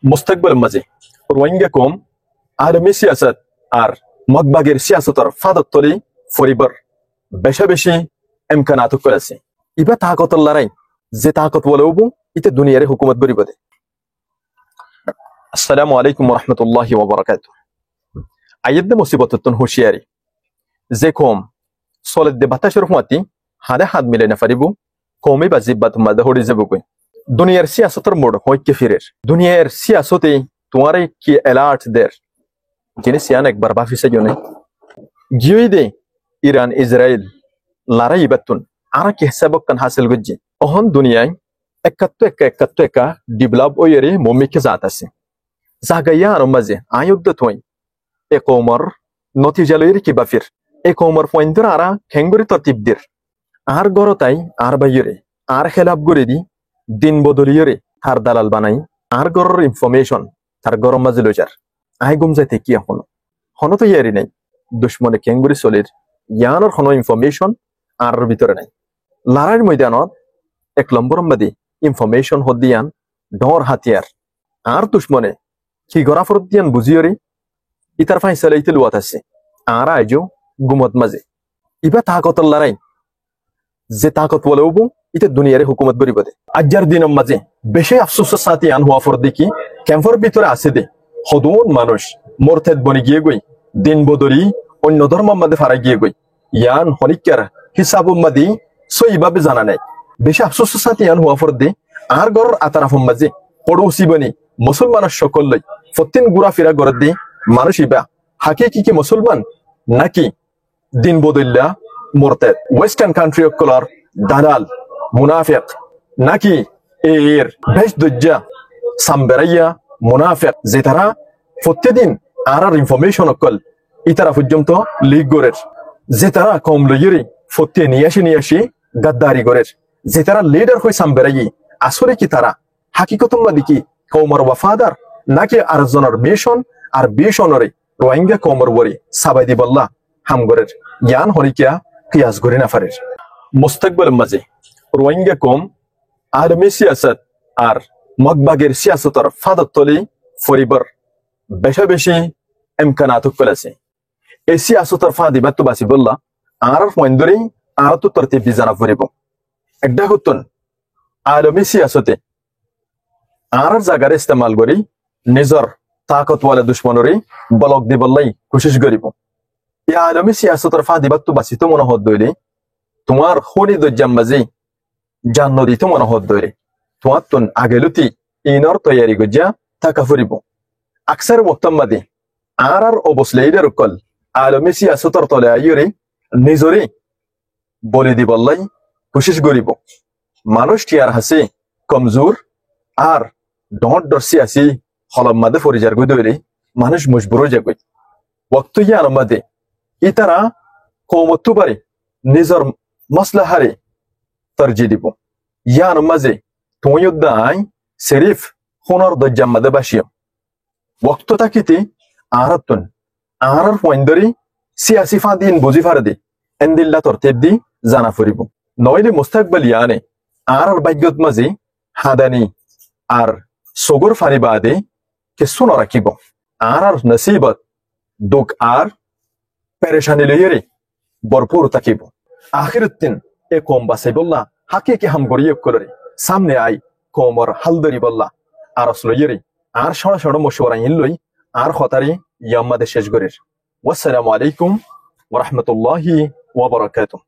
মুস্তাকবিল মাঝে রোহিঙ্গা কম আলমী সিয়াসত আর মগবাগের সিয়াসতর ফাদত তলি ফরিবর বেশা বেশি এমকানাত করেছে ইবা তাকত লড়াই যে তাকত বলেও ইতে দুনিয়ারে হুকুমত বরিবদে। আসসালামু আলাইকুম ওয়া রাহমাতুল্লাহি ওয়া বারাকাতুহু। আইয়দ মুসিবততুন হুশিয়ারি যে কম সলদ দে বাতাসের হুমাতি হাদে হাত মিলে না ফারিবু কমে বা জিব্বাত মাদে হড়ি যাবো কই দুনিয়ার সিয়াসতর মোড় হইকে ফিরের দুনিয়ার সিয়াসতে তোমারে কি অ্যালার্ট দের যিনি সিয়ান একবার বাফিসে জনে গিয়ে দে ইরান ইসরায়েল লড়াই বাতুন আর কি হিসাবক কান হাসিল গজ্জি অহন দুনিয়ায় একাত্তু একা ডেভেলপ ওইরে মমিকে জাত আছে জাগাইয়া আর মাঝে আয়ুদ্ধ থই এ কোমর নতিজালয়ের কি বাফির এ কোমর পয়েন্টর আরা খেঙ্গুরি তরতিবদের আর গরতাই আর বাইরে আর খেলাপ গড়ে দি দিন বদলিয়রে আর দালাল বানাই আর গরর ইনফরমেশন তার গরম মাঝে লইজার আই গুম যাইতে কি এখনো হনো তো ইয়ারি নাই দুশ্মনে খেঙ্গুরি চলির ইয়ানোর হনো ইনফরমেশন আর ভিতরে নাই লড়াইয়ের ময়দানত এক নম্বর মাদি ইনফরমেশন হদিয়ান ডর হাতিয়ার আর দুশ্মনে কি গরাফরত দিয়ান বুঝিয়রি ইতার ফাইসালে ইতে লুয়াত আছে আর আইজো গুমত মাঝে ইবা তাকতর লড়াই যে তাকত বলেও ইতে দুনিয়ারে হুকুমত বরিবদে আজ্জার দিনের মাঝে বেশি আফসোসের সাথে আন হওয়া ফর দেখি ক্যাম্পের ভিতরে আছে দে হদুন মানুষ মোরতেদ বনে গিয়ে গই দিন বদলি অন্য ধর্মের মাঝে ফারাই গিয়ে গই ইয়ান হনিকার হিসাব মাদি সইভাবে জানা নাই বেশি আফসোসের সাথে আন হওয়া ফর দে আর গরর আতারাফের মাঝে পড়োসি বনি মুসলমানের সকল লই ফতিন গুড়া ফিরা গড় দি মানুষ ইবা হাকে কি মুসলমান নাকি দিন বদল্লা মোরতেদ ওয়েস্টার্ন কান্ট্রি অকলার দালাল মুনাফিক নাকি এর বেশ দজ্জা সামবেরাইয়া মুনাফিক যে তারা প্রত্যেকদিন আর ইনফরমেশন অকল ইতারা পর্যন্ত লিগ গড়ের যে তারা কম লইরে ফতে নিয়াসি গাদ্দারি গড়ের যে তারা লিডার হয়ে সামবেরাই আসলে কি তারা হাকিকতম্বাদি কি কৌমর ওয়াফাদার নাকি আরেকজনের মিশন আর বিশনরে রোহিঙ্গা কৌমর বরি সাবাইদি বল্লা হামগরের জ্ঞান হরিকিয়া কিয়াস গরি নাফারের মুস্তাকবিল মাঝে রোহিঙ্গা কম আলমী সিয়াসত আর মগবাগের সিয়াসতর ফাদত তলি ফরিবর বেশা বেশি এমকানাত করেছে এই সিয়াসতর ফাদিবাত তো বাসি বললা আর পয়েন্টরে আর তো তরতিব দি জানা ফরিব একটা হতন আলমী সিয়াসতে আর জাগার ইস্তেমাল করি নিজর তাকতওয়ালা দুশ্মনরে বলক দি বললাই কোশিশ করিব এই আলমী সিয়াসতর ফাদিবাত তো বাসি তো মনে হত দইলে তোমার হনি দজ্জাম মাঝে জান্নতি তো মনে হত দইলে তোমার তুন আগেলুতি ইনর তৈয়ারি গজ্জা থাকা ফুরিব আকসার মোত্তম্মাদি আর অবসলেইডের কল আলমী সিয়াসতর তলে আইরে নিজরে বলি দি বললাই কোশিশ করিব মানুষ টিয়ার হাসে কমজোর আর ডর ডরসি আসি হলম মাদে ফরিজার গই দইলে মানুষ মজবুর হয়ে যাবে ওয়াক্ত ইয়ার মাদে ইতারা কৌমত্তু পারে নিজর মসলাহারে তরজি দিব ইয়ার মাঝে তুইদাই শরীফ হোনর দজ্জাম মাদে বাসিয়ম ওয়াক্ত তাকিতে আরাতুন আরার পয়েন্টরি সিয়াসি ফাদিন বুঝি ফারদি এন্দিল্লা তরতিব দি জানা ফুরিব নইলে মুস্তাকবিল ইয়ানে আর ভাগ্যত মাঝে হাদানি আর সগর ফারি বাদে কিছু নরাকিব আর নসিবত দুঃখ আর পেরেশানি লইরে ভরপুর তাকিব আখিরুদ্দিন এ কম বাসাই বললা হাকিকে হাম গড়িয়ে করে সামনে আই কোমর হালদরি বললা আর লইরে আর সড় মশওয়ারা ইনলই আর খতারি ইয়াম্মাদে শেষ গরের। ওয়াসসালামু আলাইকুম ওয়া রাহমাতুল্লাহি ওয়া বারাকাতুহু।